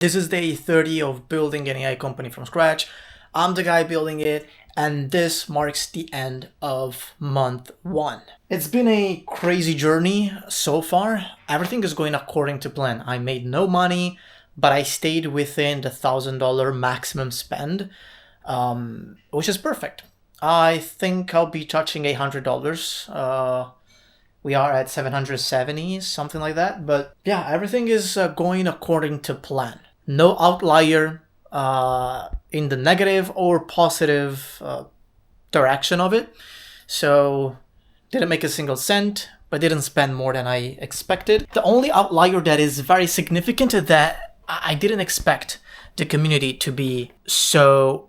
This is day 30 of building an AI company from scratch. I'm the guy building it, and this marks the end of month 1. It's been a crazy journey so far. Everything is going according to plan. I made no money, but I stayed within the $1,000 maximum spend, which is perfect. I think I'll be touching $100. We are at 770, something like that. But yeah, everything is going according to plan. No outlier in the negative or positive direction of it. So didn't make a single cent, but didn't spend more than I expected. The only outlier that is very significant is that I didn't expect the community to be so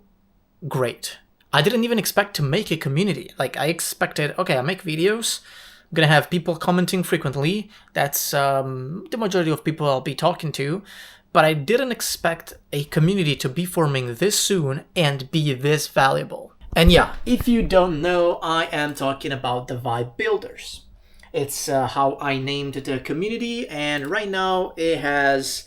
great. I didn't even expect to make a community. Like, I expected, okay, I make videos, I'm gonna have people commenting frequently. That's the majority of people I'll be talking to. But I didn't expect a community to be forming this soon and be this valuable. And yeah, if you don't know, I am talking about the Vibe Builders. It's how I named the community, and right now it has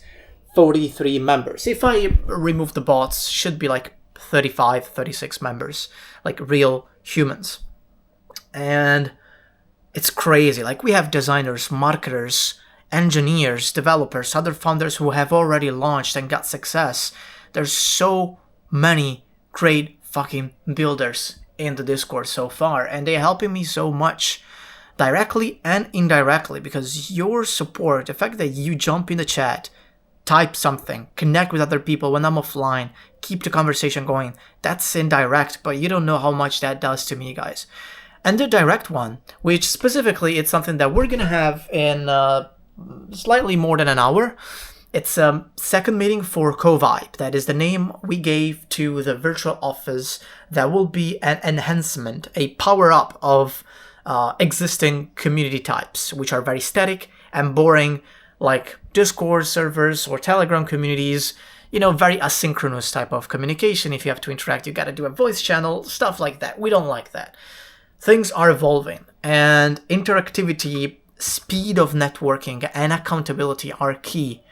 43 members. If I remove the bots, should be like 35, 36 members, like real humans. And it's crazy. Like, we have designers, marketers, engineers, developers, other founders who have already launched and got success. There's so many great fucking builders in the Discord so far, and they're helping me so much directly and indirectly, because your support, the fact that you jump in the chat, type something, connect with other people when I'm offline, keep the conversation going, that's indirect, but you don't know how much that does to me, guys. And the direct one, which specifically it's something that we're gonna have in slightly more than an hour. It's a second meeting for CoVibe. That is the name we gave to the virtual office that will be an enhancement, a power-up of existing community types, which are very static and boring, like Discord servers or Telegram communities, you know, very asynchronous type of communication. If you have to interact, you gotta do a voice channel, stuff like that. We don't like that. Things are evolving, and interactivity, speed of networking, and accountability are key,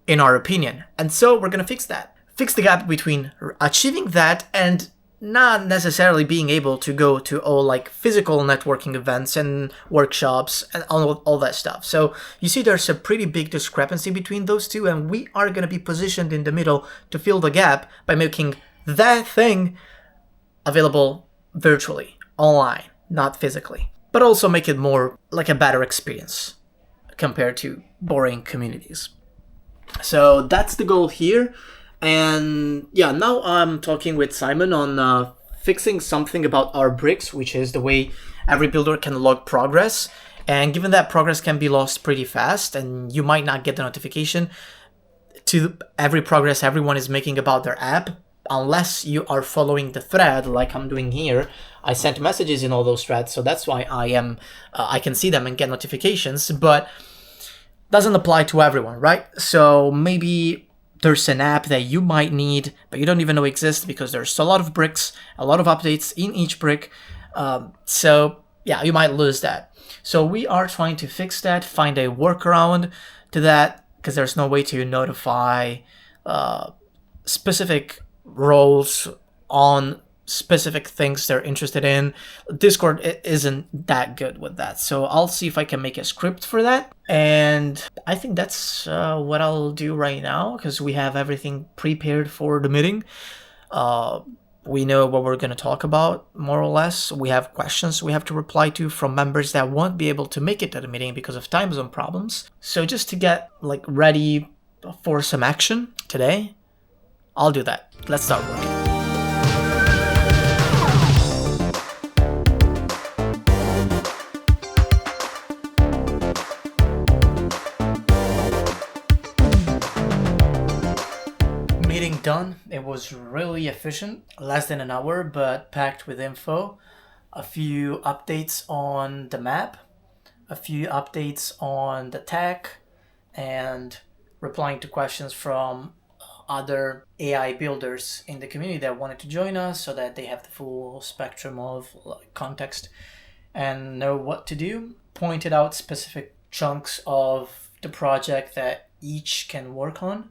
in our opinion. And so we're gonna fix that. Fix the gap between achieving that and not necessarily being able to go to all like physical networking events and workshops and all that stuff. So you see there's a pretty big discrepancy between those two, and we are gonna be positioned in the middle to fill the gap by making that thing available virtually, online, not physically, but also make it more like a better experience compared to boring communities. So that's the goal here. And yeah, now I'm talking with Simon on fixing something about our bricks, which is the way every builder can log progress. And given that progress can be lost pretty fast, and you might not get the notification to every progress everyone is making about their app, unless you are following the thread like I'm doing here. I sent messages in all those threads, so that's why I can see them and get notifications, but doesn't apply to everyone, right? So maybe there's an app that you might need, but you don't even know exists because there's a lot of bricks, a lot of updates in each brick. So yeah, you might lose that. So we are trying to fix that, find a workaround to that, because there's no way to notify specific roles on specific things they're interested in. Discord isn't that good with that, so I'll see if I can make a script for that. And I think that's what I'll do right now, because we have everything prepared for the meeting. We know what we're going to talk about, more or less. We have questions we have to reply to from members that won't be able to make it to the meeting because of time zone problems. So just to get like ready for some action today, I'll do that. Let's start working. Meeting done. It was really efficient, less than an hour, but packed with info. A few updates on the map, a few updates on the tech, and replying to questions from other AI builders in the community that wanted to join us, so that they have the full spectrum of context and know what to do. Pointed out specific chunks of the project that each can work on.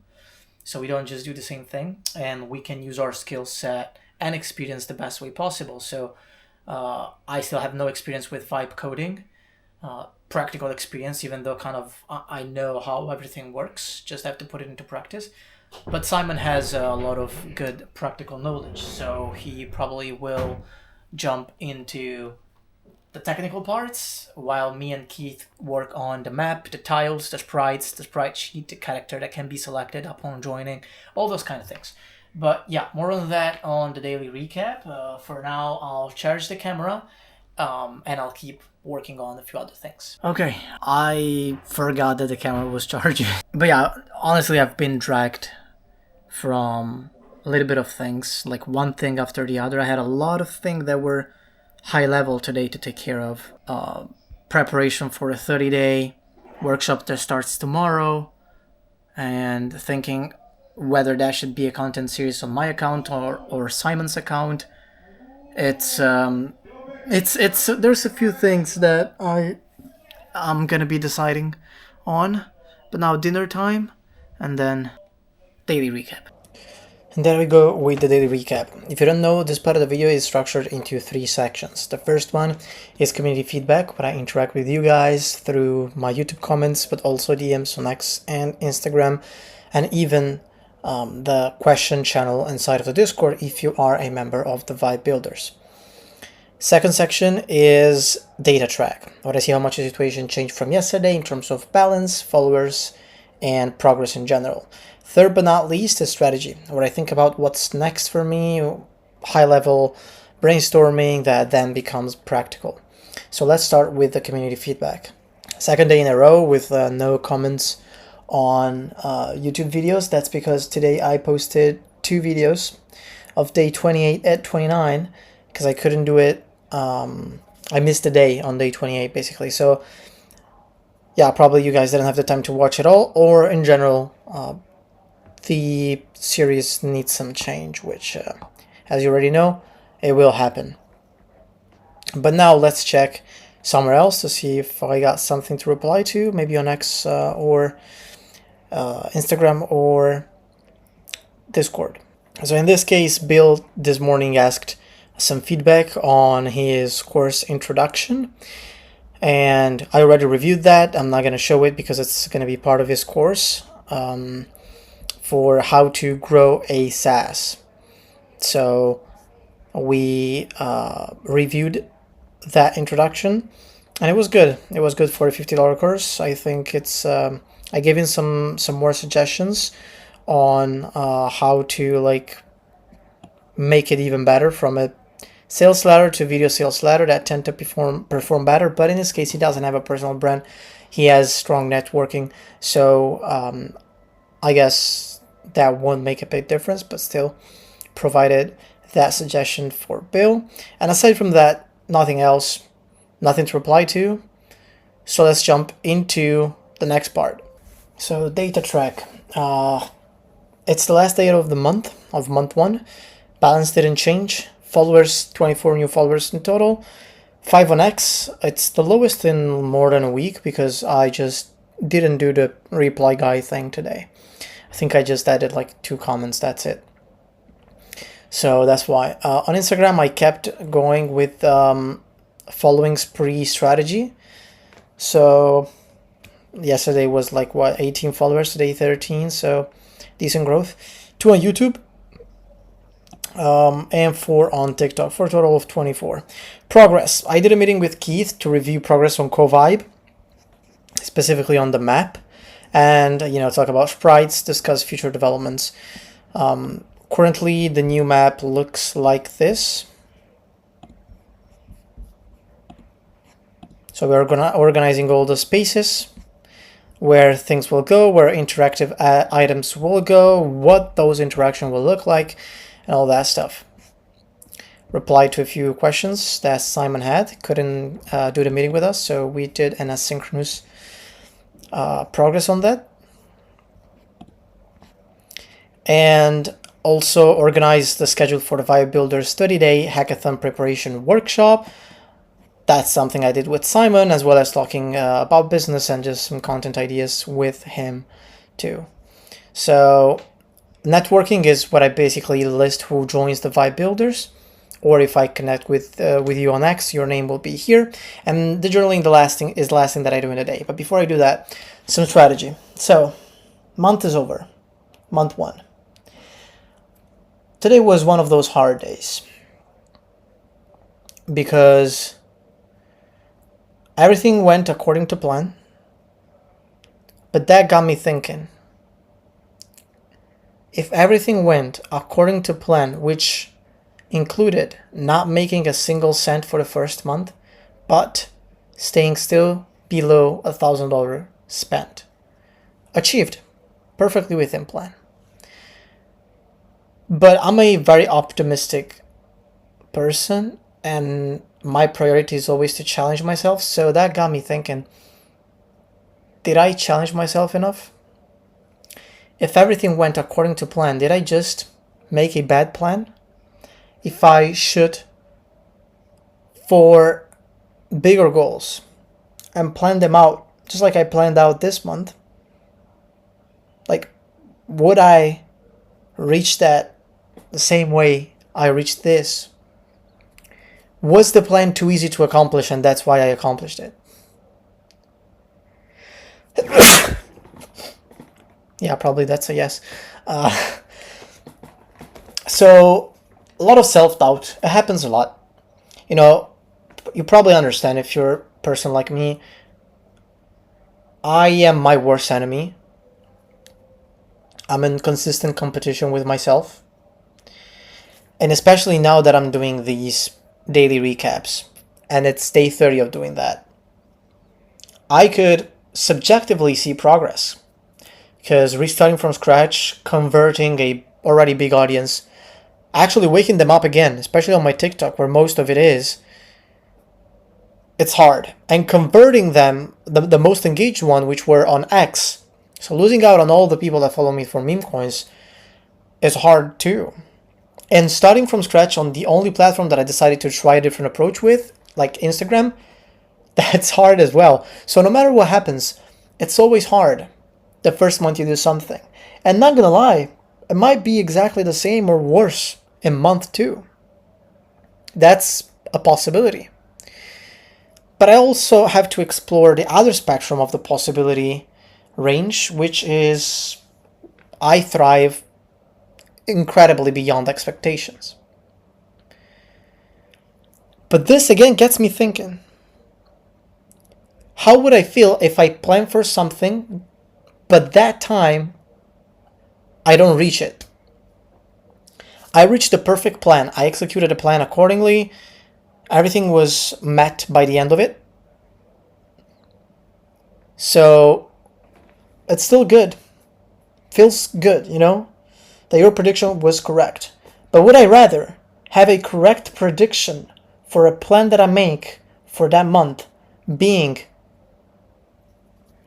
so we don't just do the same thing, and we can use our skill set and experience the best way possible. So I still have no experience with vibe coding, practical experience, even though kind of I know how everything works, just have to put it into practice. But Simon has a lot of good practical knowledge, so he probably will jump into the technical parts, while me and Keith work on the map, the tiles, the sprites, the sprite sheet, the character that can be selected upon joining, all those kind of things. But yeah, more on that on the daily recap. For now, I'll charge the camera, and I'll keep working on a few other things. Okay, I forgot that the camera was charging. But yeah, honestly, I've been dragged from a little bit of things, like one thing after the other. I had a lot of things that were high level today to take care of. Preparation for a 30-day workshop that starts tomorrow, and thinking whether that should be a content series on my account or Simon's account. It's there's a few things that I'm gonna be deciding on. But now dinner time, and then daily recap. And there we go with the daily recap. If you don't know, this part of the video is structured into 3 sections. The first one is community feedback, where I interact with you guys through my YouTube comments, but also DMs on X and Instagram, and even the question channel inside of the Discord if you are a member of the Vibe Builders. Second section is data track, where I see how much the situation changed from yesterday in terms of balance, followers, and progress in general. Third but not least is strategy, where I think about what's next for me, high level brainstorming that then becomes practical. So let's start with the community feedback. Second day in a row with no comments on YouTube videos. That's because today I posted 2 videos of day 28 and 29 because I couldn't do it. I missed a day on day 28 basically. So yeah, probably you guys didn't have the time to watch it all, or in general, the series needs some change, which, as you already know, it will happen. But now let's check somewhere else to see if I got something to reply to, maybe on X or Instagram or Discord. So in this case, Bill this morning asked some feedback on his course introduction, and I already reviewed that. I'm not going to show it because it's going to be part of his course for how to grow a SaaS. So we reviewed that introduction, and it was good. It was good for a $50 course. I think it's I gave him some more suggestions on how to like make it even better, from a sales ladder to video sales ladder that tend to perform better. But in this case, he doesn't have a personal brand. He has strong networking, so I guess that won't make a big difference, but still provided that suggestion for Bill. And aside from that, nothing else, nothing to reply to. So let's jump into the next part. So data track. It's the last day of the month, of month 1. Balance didn't change. Followers, 24 new followers in total. 5 on X. It's the lowest in more than a week because I just didn't do the reply guy thing today. I think I just added like 2 comments, that's it. So that's why. On Instagram, I kept going with following spree strategy. So yesterday was like, what, 18 followers, today 13, so decent growth. 2 on YouTube, and 4 on TikTok, for a total of 24. Progress. I did a meeting with Keith to review progress on CoVibe, specifically on the map, and talk about sprites, discuss future developments. Currently, the new map looks like this. So we're organizing all the spaces, where things will go, where interactive items will go, what those interactions will look like, and all that stuff. Replied to a few questions that Simon had. Couldn't do the meeting with us, so we did an asynchronous progress on that. And also organized the schedule for the Vibe Builders 30-day hackathon preparation workshop. That's something I did with Simon, as well as talking about business and just some content ideas with him too. So networking is what I basically list who joins the Vibe Builders, or if I connect with you on X, your name will be here. And the journaling, the last thing that I do in a day. But before I do that, some strategy. So, month is over, month 1. Today was one of those hard days because everything went according to plan, but that got me thinking. If everything went according to plan, which included not making a single cent for the first month, but staying still below $1,000 spent, achieved perfectly within plan. But I'm a very optimistic person, and my priority is always to challenge myself. So that got me thinking, did I challenge myself enough? If everything went according to plan, did I just make a bad plan? If I shoot for bigger goals and plan them out, just like I planned out this month, like, would I reach that the same way I reached this? Was the plan too easy to accomplish and that's why I accomplished it? Yeah, probably that's a yes. So a lot of self-doubt. It happens a lot. You know, you probably understand if you're a person like me. I am my worst enemy. I'm in consistent competition with myself. And especially now that I'm doing these daily recaps, and it's day 30 of doing that, I could subjectively see progress. Because restarting from scratch, converting a already big audience, actually waking them up again, especially on my TikTok where most of it is, it's hard. And converting them, the most engaged one, which were on X, so losing out on all the people that follow me for meme coins, is hard too. And starting from scratch on the only platform that I decided to try a different approach with, like Instagram, that's hard as well. So no matter what happens, it's always hard the first month you do something. And not gonna lie, it might be exactly the same or worse in month 2. That's a possibility. But I also have to explore the other spectrum of the possibility range, which is I thrive incredibly beyond expectations. But this again gets me thinking, how would I feel if I plan for something, but that time I don't reach it? I reached the perfect plan. I executed a plan accordingly. Everything was met by the end of it. So it's still good. Feels good, you know, that your prediction was correct. But would I rather have a correct prediction for a plan that I make for that month being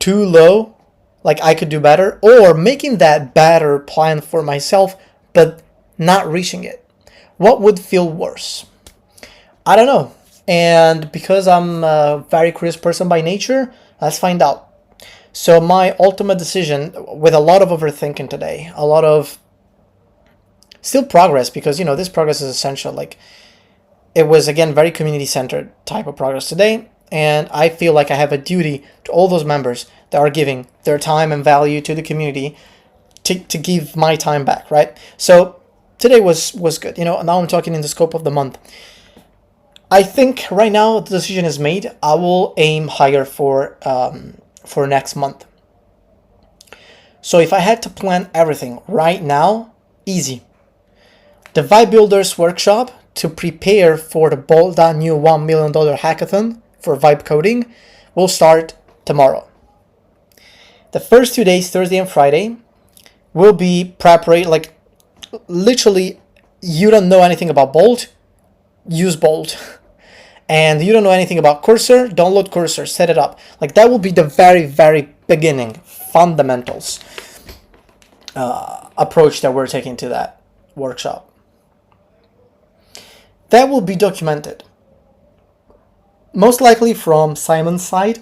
too low, like I could do better, or making that better plan for myself but not reaching it? What would feel worse? I don't know. And because I'm a very curious person by nature, let's find out. So my ultimate decision, with a lot of overthinking today, a lot of still progress, because, you know, this progress is essential. Like, it was, again, very community-centered type of progress today. And I feel like I have a duty to all those members that are giving their time and value to the community to give my time back, right? So today was good. You know, now I'm talking in the scope of the month. I think right now the decision is made. I will aim higher for next month. So if I had to plan everything right now, easy. The Vibe Builders workshop to prepare for the bold.new $1 million hackathon for vibe coding will start tomorrow. The first 2 days, Thursday and Friday, will be preparation. Like, literally, you don't know anything about Bolt, use Bolt. And you don't know anything about Cursor, download Cursor, set it up. Like, that will be the very, very beginning, fundamentals approach that we're taking to that workshop. That will be documented. Most likely from Simon's side,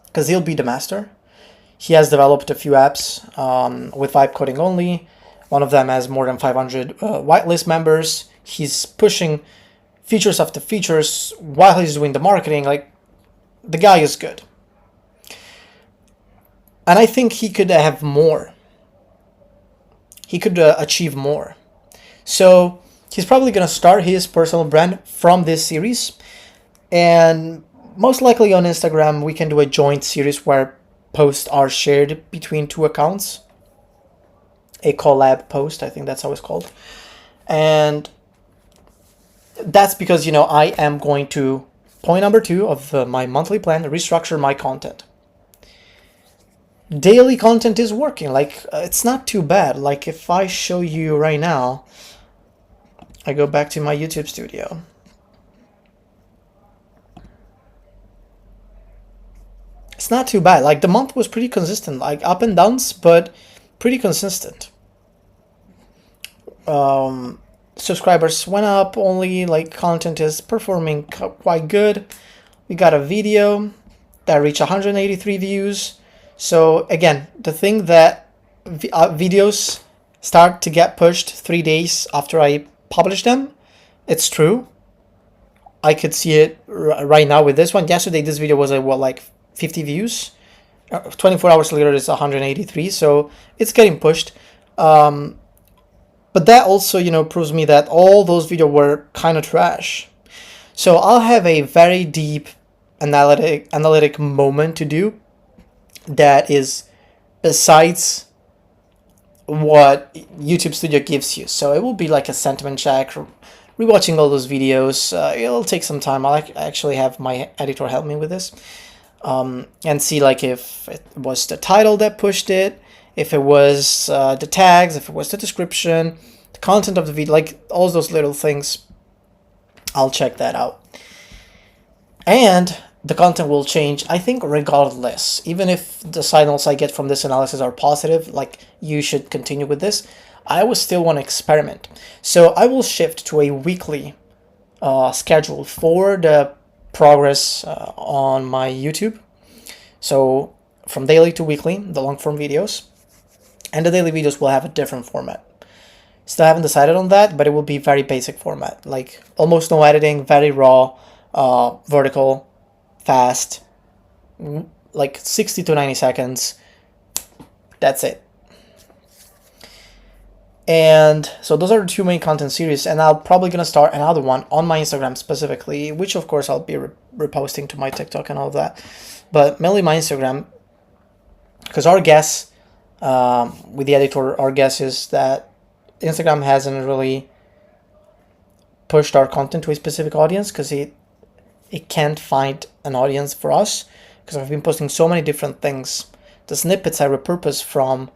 because he'll be the master. He has developed a few apps with vibe coding only. One of them has more than 500 whitelist members. He's pushing features after features while he's doing the marketing. Like, the guy is good. And I think he could have more. He could achieve more. So he's probably going to start his personal brand from this series. And most likely on Instagram, we can do a joint series where posts are shared between two accounts. A collab post, I think that's how it's called. And that's because, you know, I am going to, point number 2 of my monthly plan, restructure my content. Daily content is working. Like, it's not too bad. Like, if I show you right now, I go back to my YouTube studio. It's not too bad. Like, the month was pretty consistent, like up and downs, but pretty consistent. Subscribers went up only, like, content is performing quite good. We got a video that reached 183 views. So again, the thing that videos start to get pushed 3 days after I publish them, it's true. I could see it right now with this one. Yesterday, this video was like 50 views. 24 hours later, it's 183. So it's getting pushed. But that also, you know, proves me that all those videos were kind of trash. So I'll have a very deep analytic moment to do that is besides what YouTube Studio gives you. So it will be like a sentiment check, rewatching all those videos. It'll take some time. I'll actually have my editor help me with this, and see like if it was the title that pushed it, if it was the tags, if it was the description, the content of the video, like all those little things. I'll check that out. And the content will change, I think, regardless. Even if the signals I get from this analysis are positive, like you should continue with this, I will still want to experiment. So I will shift to a weekly schedule for the progress on my YouTube. So from daily to weekly, the long form videos. And the daily videos will have a different format. Still haven't decided on that, but it will be very basic format. Like almost no editing, very raw, vertical, fast, like 60 to 90 seconds. That's it. And so those are the 2 main content series, and I'm probably gonna start another one on my Instagram specifically, which of course I'll be reposting to my TikTok and all of that, but mainly my Instagram, because our guess with the editor, our guess is that Instagram hasn't really pushed our content to a specific audience because it can't find an audience for us, because I've been posting so many different things. The snippets I repurpose from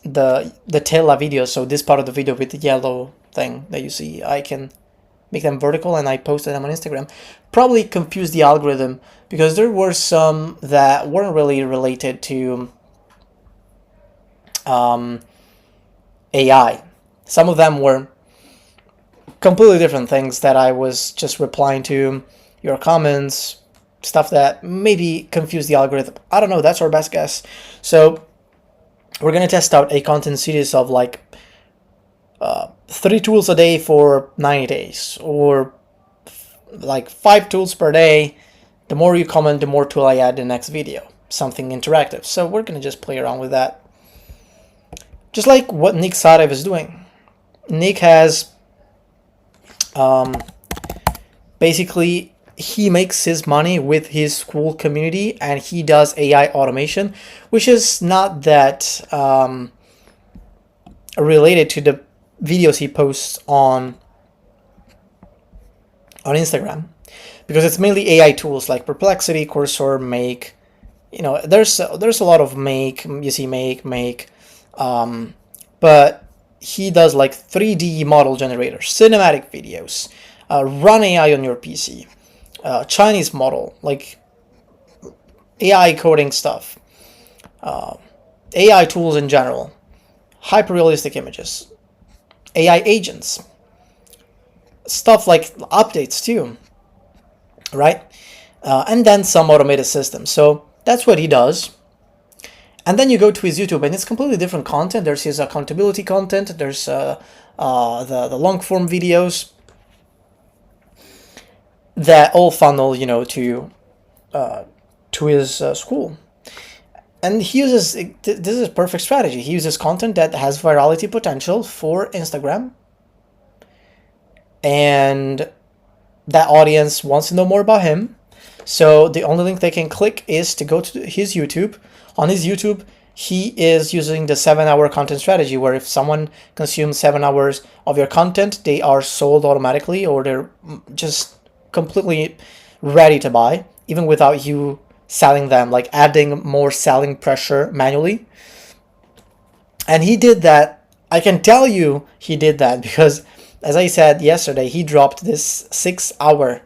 the tela video, so this part of the video with the yellow thing that you see, I can make them vertical and I posted them on Instagram. Probably confused the algorithm because there were some that weren't really related to AI. Some of them were completely different things that I was just replying to your comments, stuff that maybe confused the algorithm. I don't know, that's our best guess. So we're going to test out a content series of like 3 tools a day for 90 days, or like 5 tools per day. The more you comment, the more tool I add in the next video, something interactive. So we're going to just play around with that. Just like what Nick Sarev is doing. Nick has basically, he makes his money with his school community, and he does AI automation, which is not that related to the videos he posts on Instagram, because it's mainly AI tools like Perplexity, Cursor, Make. You know, there's a lot of Make. You see Make, but he does like 3D model generators, cinematic videos, run AI on your PC, Chinese model, like AI coding stuff, AI tools in general, hyper-realistic images, AI agents, stuff like updates too, right? And then some automated systems. So that's what he does. And then you go to his YouTube, and it's completely different content. There's his accountability content. There's the long form videos that all funnel, to his school. And he uses, this is a perfect strategy. He uses content that has virality potential for Instagram, and that audience wants to know more about him. So the only link they can click is to go to his YouTube. On his YouTube, he is using the 7-hour content strategy, where if someone consumes 7 hours of your content, they are sold automatically, or they're just completely ready to buy, even without you selling them, like adding more selling pressure manually. And he did that. I can tell you he did that because, as I said yesterday, he dropped this 6-hour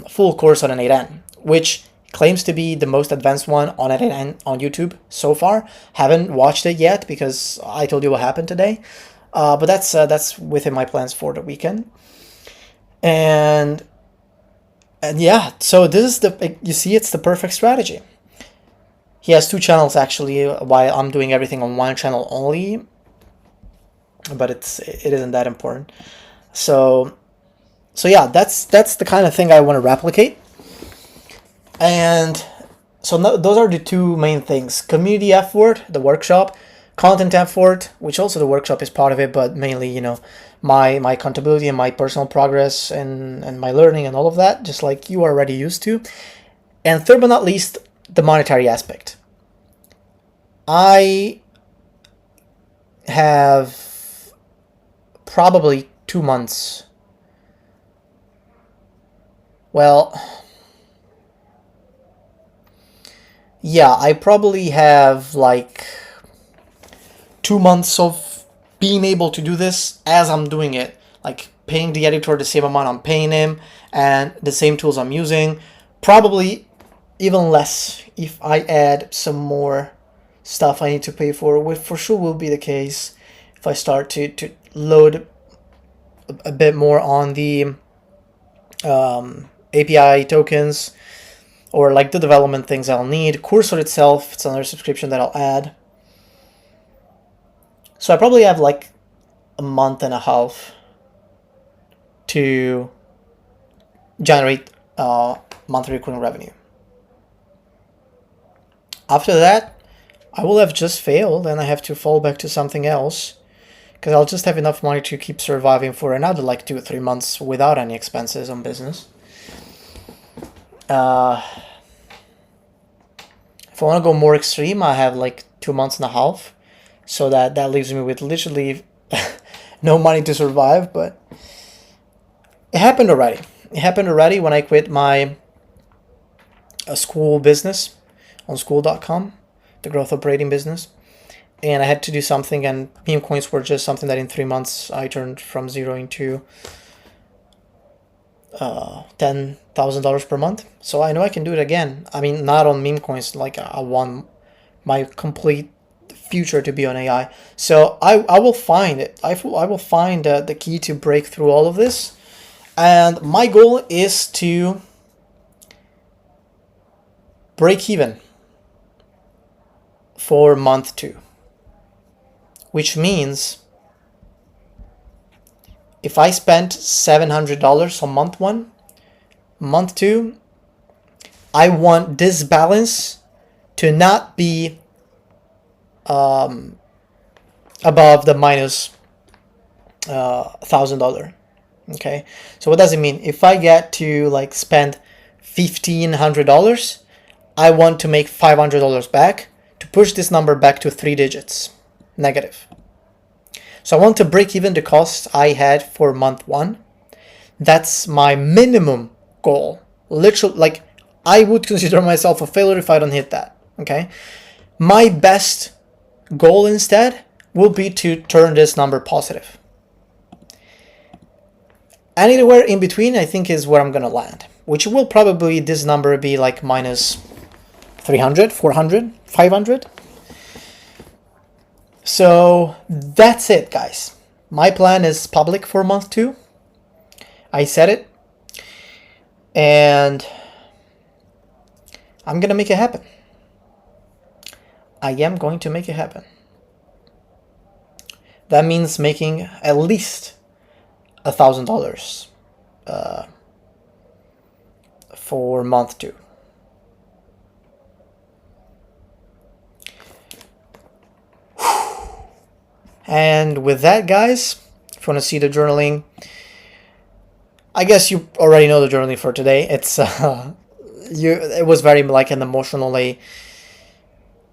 full course on an 8N, which claims to be the most advanced one on an 8N on YouTube so far. Haven't watched it yet because I told you what happened today. But that's within my plans for the weekend. And yeah, so this is you see, it's the perfect strategy. He has 2 channels actually, while I'm doing everything on 1 channel only, but it isn't that important. So yeah, that's the kind of thing I want to replicate. And so those are the 2 main things: community effort, the workshop; content effort, which also the workshop is part of it, but mainly, my accountability and my personal progress and my learning and all of that, just like you are already used to. And third but not least, the monetary aspect. I have probably 2 months. Well, yeah, I probably have like 2 months of being able to do this as I'm doing it, like paying the editor the same amount I'm paying him and the same tools I'm using, probably even less if I add some more stuff I need to pay for, which for sure will be the case if I start to load a bit more on the API tokens, or like the development things I'll need. Cursor itself, it's another subscription that I'll add. So I probably have like a month and a half to generate monthly recurring revenue. After that, I will have just failed and I have to fall back to something else, because I'll just have enough money to keep surviving for another like 2 or 3 months without any expenses on business. If I want to go more extreme, I have like 2 months and a half. So that leaves me with literally no money to survive. But it happened already. It happened already when I quit my school business on school.com, the growth operating business. And I had to do something, and meme coins were just something that in 3 months I turned from zero into $10,000 per month. So I know I can do it again. I mean, not on meme coins, like I want my complete future to be on AI. So I will find it. I will find the key to break through all of this. And my goal is to break even for month 2. Which means if I spent $700 on month 1, month 2, I want this balance to not be above the minus $1,000. Okay, so what does it mean? If I get to like spend $1,500, I want to make $500 back to push this number back to 3 digits negative. So I want to break even the costs I had for month 1. That's my minimum goal. Literally, like, I would consider myself a failure if I don't hit that. Okay, my best goal instead will be to turn this number positive. Anywhere in between, I think, is where I'm gonna land, which will probably this number be like minus 300, 400, 500. So that's it, guys. My plan is public for month 2. I said it, and I'm gonna make it happen. I am going to make it happen. That means making at least $1,000 for month 2. And with that, guys, if you want to see the journaling, I guess you already know the journaling for today. It's it was very like an emotionally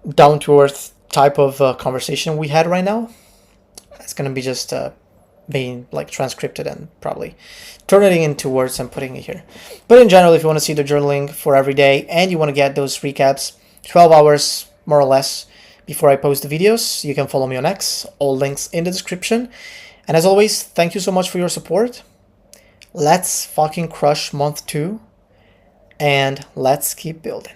down to earth type of conversation we had right now. It's gonna be just being like transcribed and probably turning it into words and putting it here. But in general, if you want to see the journaling for every day and you want to get those recaps 12 hours more or less before I post the videos, you can follow me on X. All links in the description. And as always, thank you so much for your support. Let's fucking crush month 2 and let's keep building.